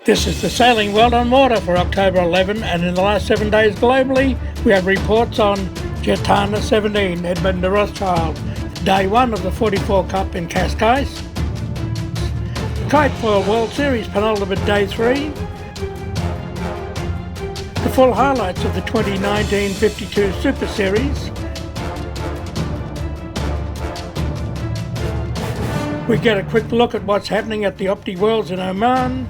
This is the sailing world on water for October 11, and in the last 7 days globally, we have reports on Gitana 17, Edmund de Rothschild, Day 1 of the 44 Cup in Cascais, the Kite World Series Penultimate Day 3, the full highlights of the 2019-52 Super Series, we get a quick look at what's happening at the Opti Worlds in Oman,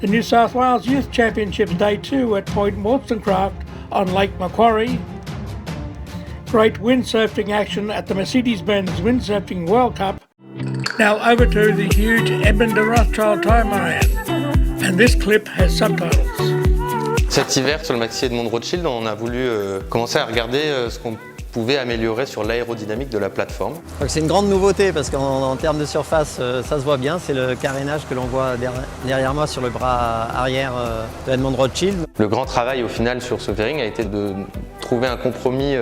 the New South Wales Youth Championships Day 2 at Point Wolstoncroft on Lake Macquarie, great windsurfing action at the Mercedes-Benz Windsurfing World Cup. Now over to the huge Edmund de Rothschild Trimaran, and this clip has subtitles. Cet hiver sur le Macquarie Edmund de Rothschild, on a voulu commencer à regarder ce qu'on pouvait améliorer sur l'aérodynamique de la plateforme. C'est une grande nouveauté parce qu'en termes de surface, ça se voit bien. C'est le carénage que l'on voit derrière moi sur le bras arrière de Edmund de Rothschild. Le grand travail au final sur ce fairing a été de trouver un compromis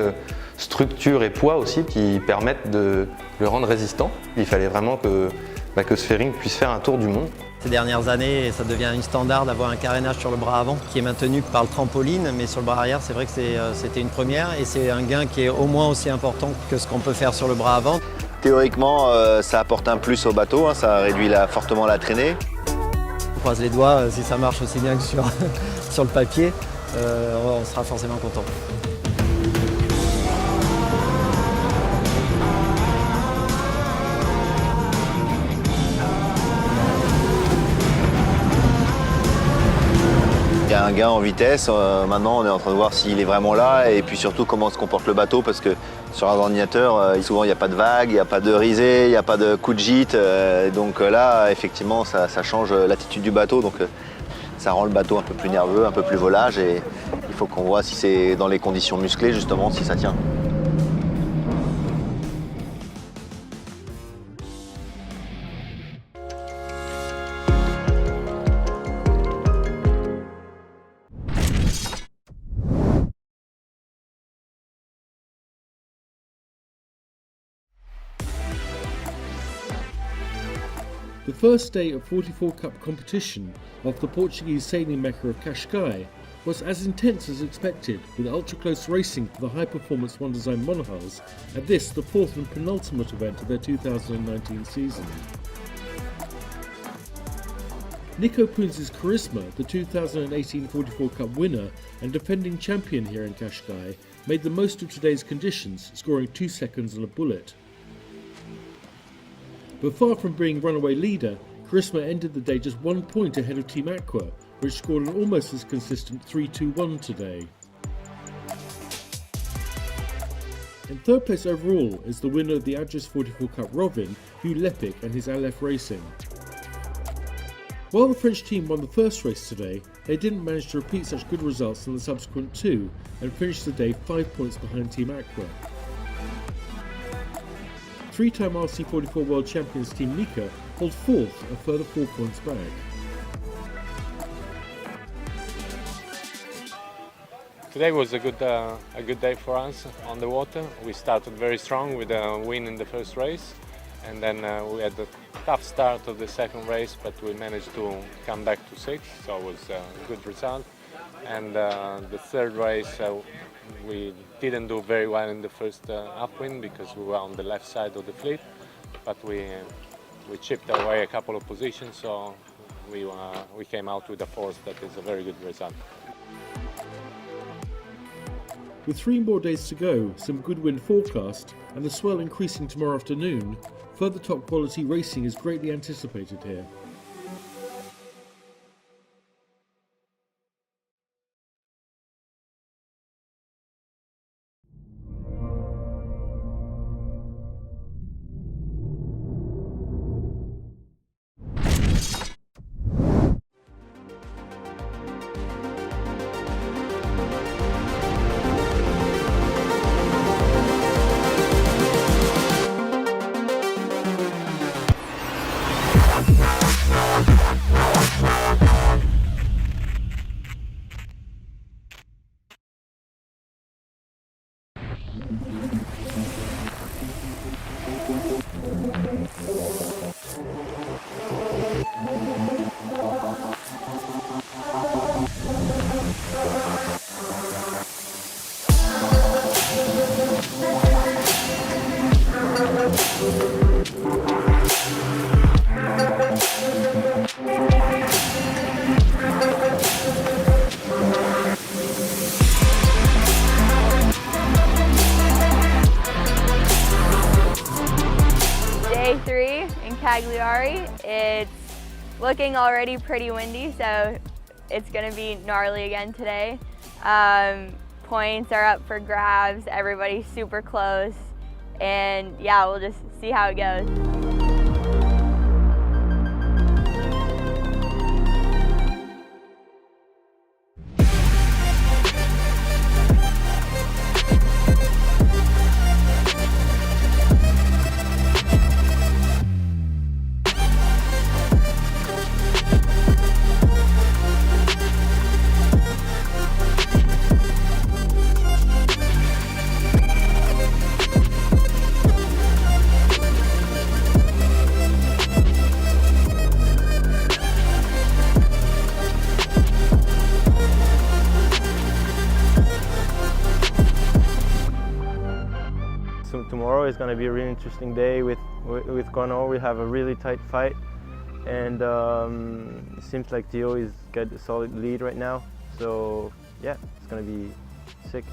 structure et poids aussi qui permettent de le rendre résistant. Il fallait vraiment que ce fairing puisse faire un tour du monde. Ces dernières années, ça devient une standard d'avoir un carénage sur le bras avant qui est maintenu par le trampoline, mais sur le bras arrière, c'est vrai que c'était une première et c'est un gain qui est au moins aussi important que ce qu'on peut faire sur le bras avant. Théoriquement, ça apporte un plus au bateau, hein, ça réduit fortement la traînée. On croise les doigts, si ça marche aussi bien que sur le papier, on sera forcément content. Il y a un gain en vitesse, maintenant on est en train de voir s'il est vraiment là et puis surtout comment se comporte le bateau parce que sur un ordinateur, souvent il n'y a pas de vagues, il n'y a pas de risée, il n'y a pas de coup de gîte. Donc là, effectivement, ça change l'attitude du bateau, donc ça rend le bateau un peu plus nerveux, un peu plus volage et il faut qu'on voit si c'est dans les conditions musclées justement, si ça tient. The first day of 44 Cup competition of the Portuguese sailing mecca of Cascais was as intense as expected, with ultra-close racing for the high-performance one-design monohulls at this, the fourth and penultimate event of their 2019 season. Nico Poons' Charisma, the 2018 44 Cup winner and defending champion here in Cascais, made the most of today's conditions, scoring 2 seconds on a bullet. But far from being runaway leader, Charisma ended the day just 1 point ahead of Team Aqua, which scored an almost as consistent 3-2-1 today. In third place overall is the winner of the Address 44 Cup Robin, Hugh Lepic and his Aleph Racing. While the French team won the first race today, they didn't manage to repeat such good results in the subsequent two and finished the day 5 points behind Team Aqua. Three-time RC44 World Champions Team Nika hold fourth, a further 4 points back. Today was a good day for us on the water. We started very strong with a win in the first race, and then we had a tough start of the second race, but we managed to come back to sixth, so it was a good result. And the third race, we didn't do very well in the first upwind because we were on the left side of the fleet, but we chipped away a couple of positions, so we came out with a fourth. That is a very good result. With 3 more days to go, some good wind forecast, and the swell increasing tomorrow afternoon, further top quality racing is greatly anticipated here. Cagliari. It's looking already pretty windy, so it's going to be gnarly again today. Points are up for grabs, everybody's super close, and yeah, we'll just see how it goes. Tomorrow is going to be a really interesting day with Connor. We have a really tight fight, and it seems like Theo is got a solid lead right now. So yeah, it's going to be sick.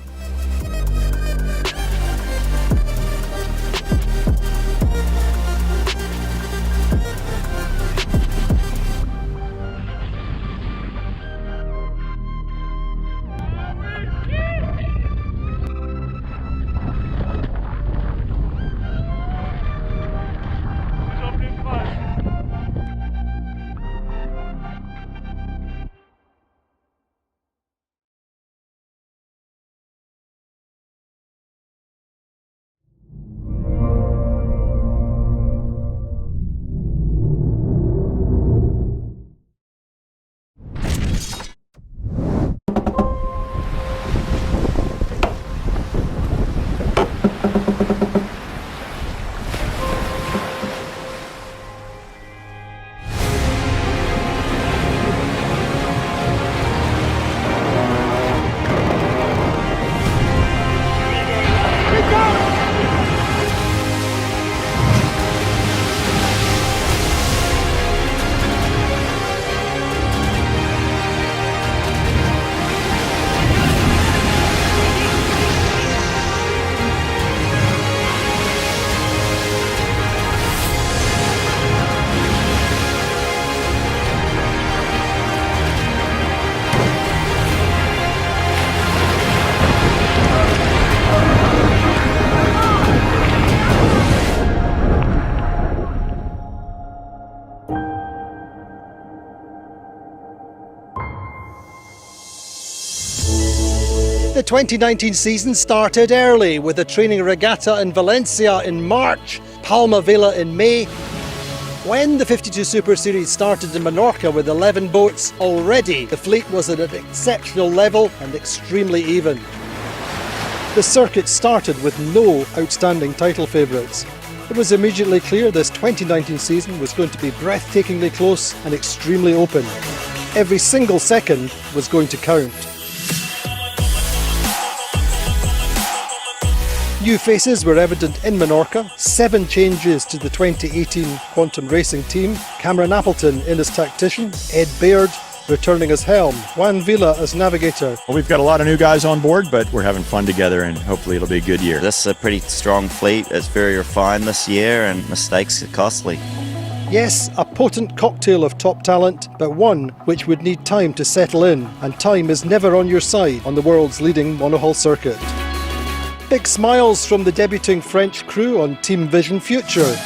The 2019 season started early with a training regatta in Valencia in March, Palma Vela in May. When the 52 Super Series started in Menorca with 11 boats, already the fleet was at an exceptional level and extremely even. The circuit started with no outstanding title favourites. It was immediately clear this 2019 season was going to be breathtakingly close and extremely open. Every single second was going to count. New faces were evident in Menorca, 7 changes to the 2018 Quantum Racing team, Cameron Appleton in as tactician, Ed Baird returning as helm, Juan Villa as navigator. Well, we've got a lot of new guys on board, but we're having fun together and hopefully it'll be a good year. This is a pretty strong fleet. It's very refined this year and mistakes are costly. Yes, a potent cocktail of top talent, but one which would need time to settle in, and time is never on your side on the world's leading monohull circuit. Big smiles from the debuting French crew on Team Vision Future.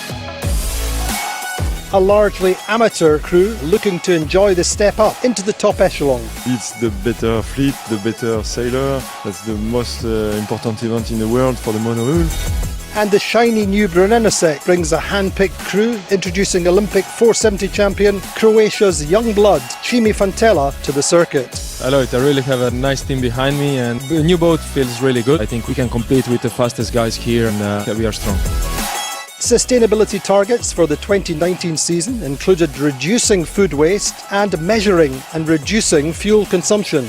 A largely amateur crew looking to enjoy the step up into the top echelon. It's the better fleet, the better sailor. That's the most important event in the world for the monohull. And the shiny new Brunello brings a hand-picked crew, introducing Olympic 470 champion Croatia's young blood, Chimi Fantella, to the circuit. I love it. I really have a nice team behind me and the new boat feels really good. I think we can compete with the fastest guys here and we are strong. Sustainability targets for the 2019 season included reducing food waste and measuring and reducing fuel consumption.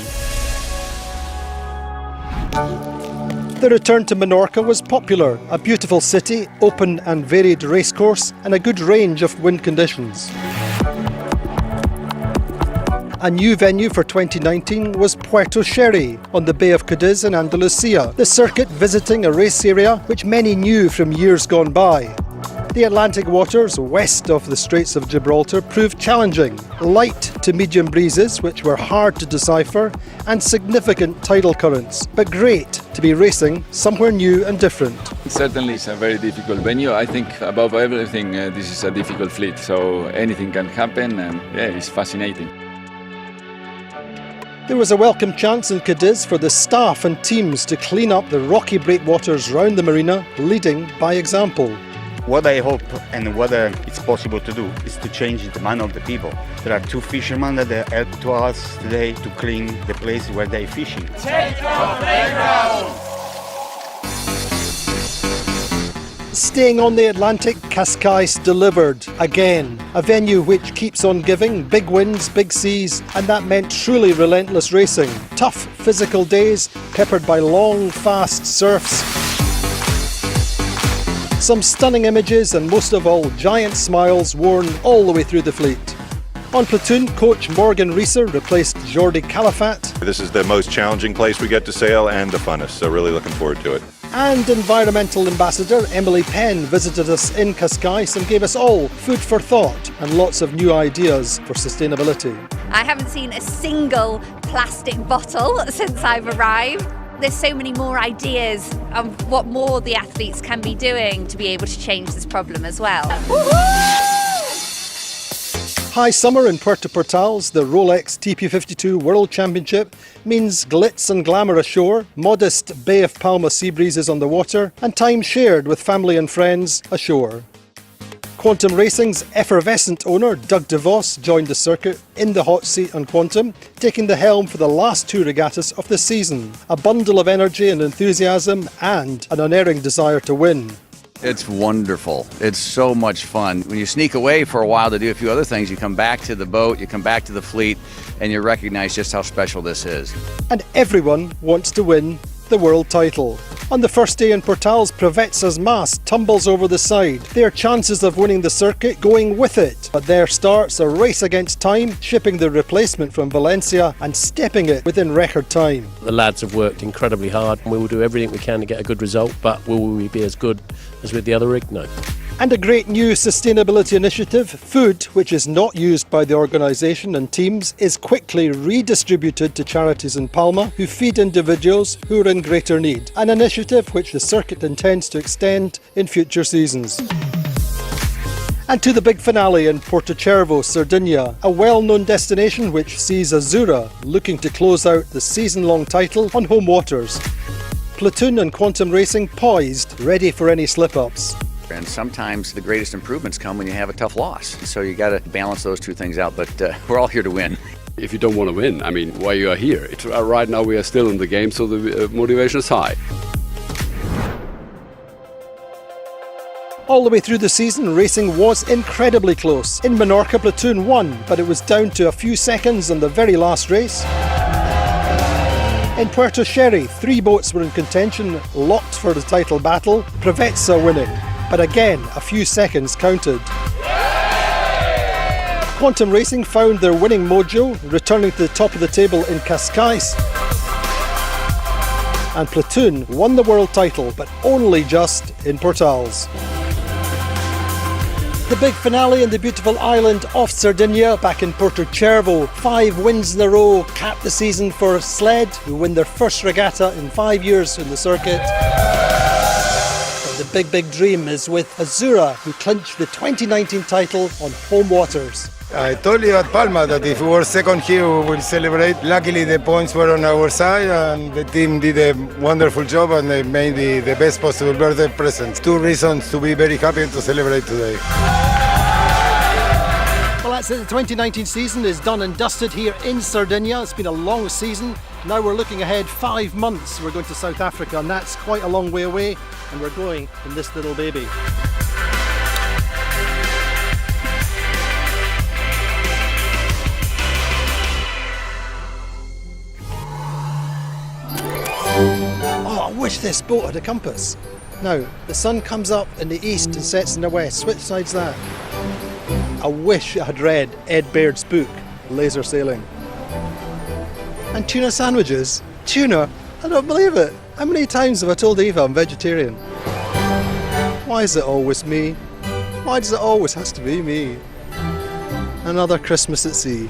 The return to Menorca was popular, a beautiful city, open and varied racecourse, and a good range of wind conditions. A new venue for 2019 was Puerto Sherry on the Bay of Cadiz in Andalusia, the circuit visiting a race area which many knew from years gone by. The Atlantic waters west of the Straits of Gibraltar proved challenging. Light to medium breezes, which were hard to decipher, and significant tidal currents. But great to be racing somewhere new and different. Certainly it's a very difficult venue. I think above everything this is a difficult fleet, so anything can happen, and yeah, it's fascinating. There was a welcome chance in Cadiz for the staff and teams to clean up the rocky breakwaters round the marina, leading by example. What I hope and what it's possible to do is to change the mind of the people. There are 2 fishermen that help to us today to clean the place where they're fishing. Take your playground! Staying on the Atlantic, Cascais delivered again. A venue which keeps on giving, big winds, big seas, and that meant truly relentless racing. Tough physical days, peppered by long, fast surfs. Some stunning images and most of all, giant smiles worn all the way through the fleet. On platoon, coach Morgan Reeser replaced Jordi Calafat. This is the most challenging place we get to sail and the funnest, so really looking forward to it. And environmental ambassador Emily Penn visited us in Cascais and gave us all food for thought and lots of new ideas for sustainability. I haven't seen a single plastic bottle since I've arrived. There's so many more ideas of what more the athletes can be doing to be able to change this problem as well. High summer in Puerto Portales, the Rolex TP52 World Championship means glitz and glamour ashore, modest Bay of Palma sea breezes on the water, and time shared with family and friends ashore. Quantum Racing's effervescent owner, Doug DeVos, joined the circuit in the hot seat on Quantum, taking the helm for the last 2 regattas of the season. A bundle of energy and enthusiasm and an unerring desire to win. It's wonderful. It's so much fun. When you sneak away for a while to do a few other things, you come back to the boat, you come back to the fleet, and you recognize just how special this is. And everyone wants to win the world title. On the first day in Portales, Provezza's mast tumbles over the side. Their chances of winning the circuit going with it. But there starts a race against time, shipping the replacement from Valencia and stepping it within record time. The lads have worked incredibly hard and we will do everything we can to get a good result, but will we be as good as with the other rig? No. And a great new sustainability initiative, food, which is not used by the organisation and teams, is quickly redistributed to charities in Palma who feed individuals who are in greater need. An initiative which the circuit intends to extend in future seasons. And to the big finale in Portocervo, Sardinia, a well-known destination which sees Azzurra looking to close out the season-long title on home waters. Platoon and Quantum Racing poised, ready for any slip-ups. And sometimes the greatest improvements come when you have a tough loss. So you got to balance those 2 things out, but we're all here to win. If you don't want to win, I mean, why you are here? Right now we are still in the game, so the motivation is high. All the way through the season, racing was incredibly close. In Menorca, Platoon won, but it was down to a few seconds on the very last race. In Puerto Sherry, 3 boats were in contention, locked for the title battle, Provezza winning. But again, a few seconds counted. Quantum Racing found their winning mojo, returning to the top of the table in Cascais. And Platoon won the world title, but only just in Portales. The big finale in the beautiful island of Sardinia, back in Portocervo. 5 wins in a row capped the season for Sled, who win their first regatta in 5 years in the circuit. But the big dream is with Azzurra, who clinched the 2019 title on home waters. I told you at Palma that if we were second here, we will celebrate. Luckily, the points were on our side, and the team did a wonderful job, and they made the best possible birthday present. 2 reasons to be very happy and to celebrate today. Well, that's it. The 2019 season is done and dusted here in Sardinia. It's been a long season. Now we're looking ahead 5 months. We're going to South Africa, and that's quite a long way away, and we're going in this little baby. Oh, I wish this boat had a compass. Now, the sun comes up in the east and sets in the west. Which side's that? I wish I had read Ed Baird's book, Laser Sailing. And tuna sandwiches? Tuna? I don't believe it. How many times have I told Eva I'm vegetarian? Why is it always me? Why does it always have to be me? Another Christmas at sea.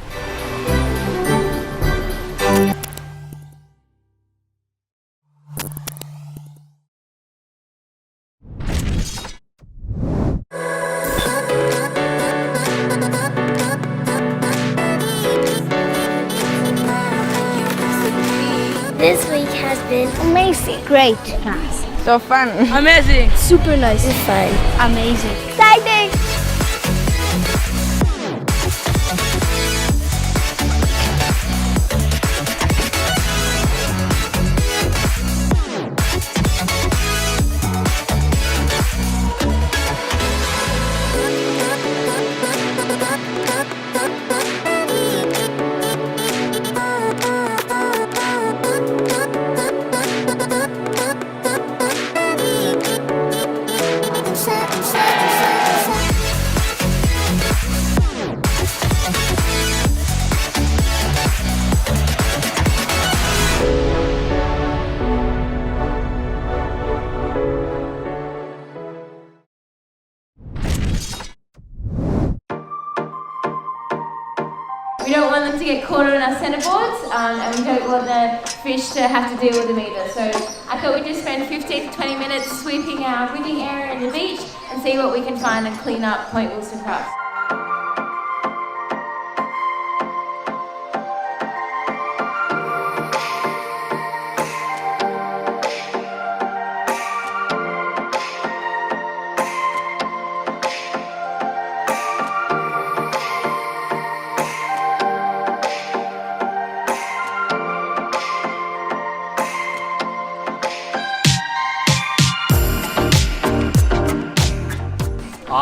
This week has been amazing. Great. Nice. So fun. Amazing. Super nice. It's fun. Amazing. Exciting. We don't want them to get caught on our centreboards, and we don't want the fish to have to deal with them either. So I thought we'd just spend 15 to 20 minutes sweeping our rigging area in the beach and see what we can find and clean up Point Wolstoncroft.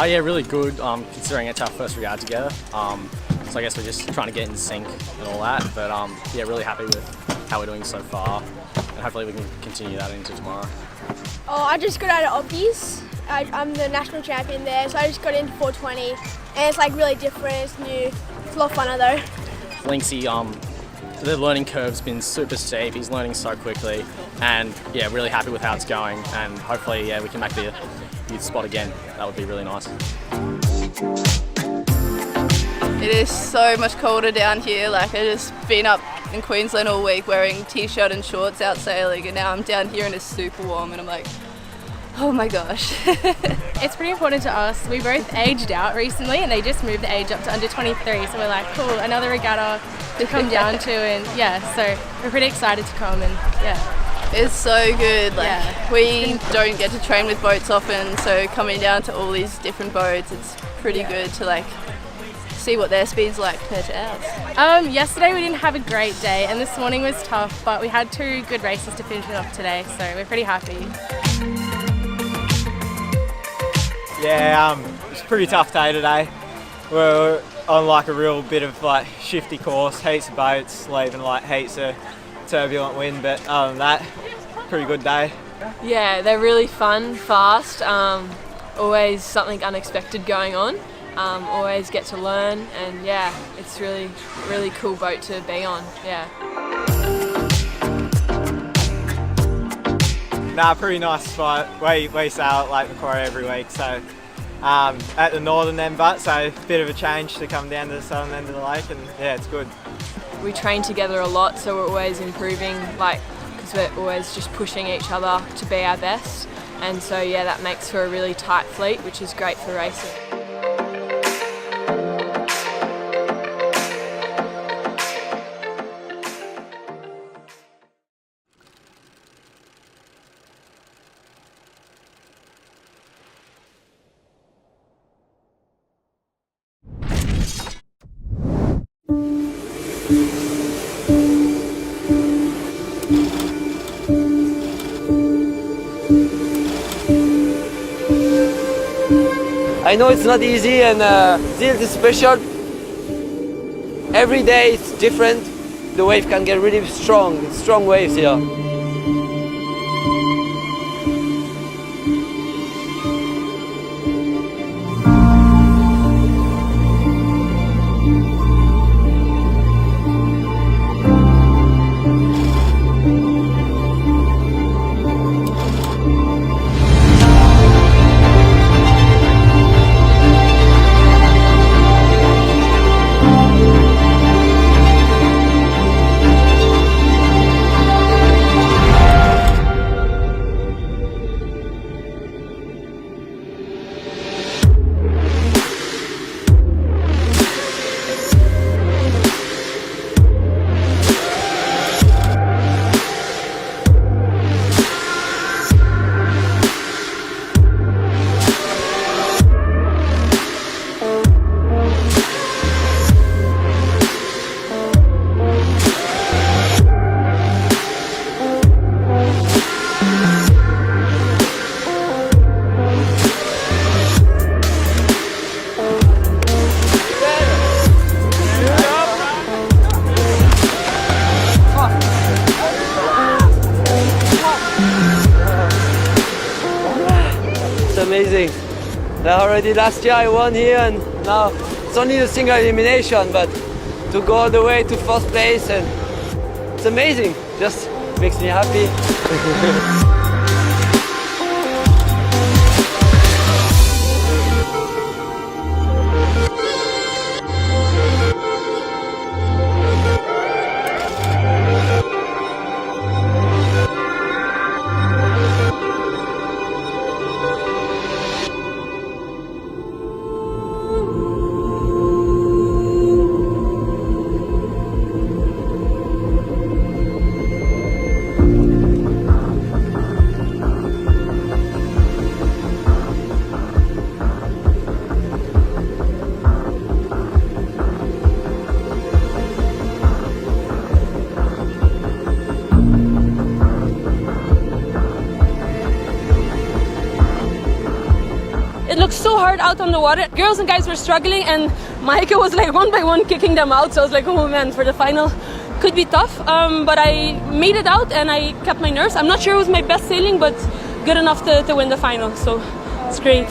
Yeah, really good, considering it's our first regard together. So I guess we're just trying to get in sync and all that, but yeah, really happy with how we're doing so far, and hopefully we can continue that into tomorrow. Oh, I just got out of Optis. I'm the national champion there, so I just got into 420, and it's like really different, it's new, it's a lot funner though. Linksy, the learning curve's been super steep, he's learning so quickly, and yeah, really happy with how it's going, and hopefully yeah, we can make the youth spot again. That would be really nice. It is so much colder down here. Like, I just been up in Queensland all week wearing t-shirt and shorts out sailing, and now I'm down here and it's super warm and I'm like, oh my gosh. It's pretty important to us. We both aged out recently and they just moved the age up to under 23, so we're like, cool, another regatta to come down to, and yeah, so we're pretty excited to come, and yeah. It's so good. Like, we don't get to train with boats often, so coming down to all these different boats, it's pretty good to like see what their speed's like compared to ours. Yesterday we didn't have a great day, and this morning was tough, but we had 2 good races to finish it off today, so we're pretty happy. Yeah, it's a pretty tough day today. We're on like a real bit of like shifty course, heaps of boats, leaving like heaps of turbulent wind, but other than that, pretty good day. Yeah, they're really fun, fast, always something unexpected going on, always get to learn, and yeah, it's really cool boat to be on, yeah. Nah, pretty nice spot. We sail at Lake Macquarie every week, so at the northern end, but so a bit of a change to come down to the southern end of the lake, and yeah, it's good. We train together a lot, so we're always improving, like, because we're always just pushing each other to be our best, and so yeah, that makes for a really tight fleet, which is great for racing. I know it's not easy, and this is special. Every day it's different. The wave can get really strong waves here. amazing. Already last year I won here, and now it's only a single elimination, but to go all the way to first place, and it's amazing. Just makes me happy. It looked so hard out on the water. Girls and guys were struggling, and Maike was like one by one kicking them out. So I was like, oh man, for the final could be tough. But I made it out and I kept my nerves. I'm not sure it was my best sailing, but good enough to win the final. So it's great.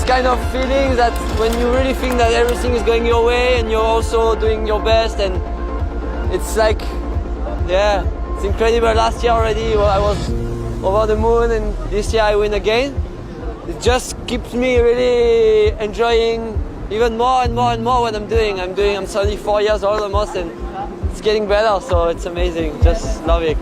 Kind of feeling that when you really think that everything is going your way and you're also doing your best, and it's like, yeah, it's incredible. Last year already I was over the moon, and this year I win again. It just keeps me really enjoying even more and more and more what I'm doing. I'm 34 years old almost, and it's getting better, so it's amazing. Just love it.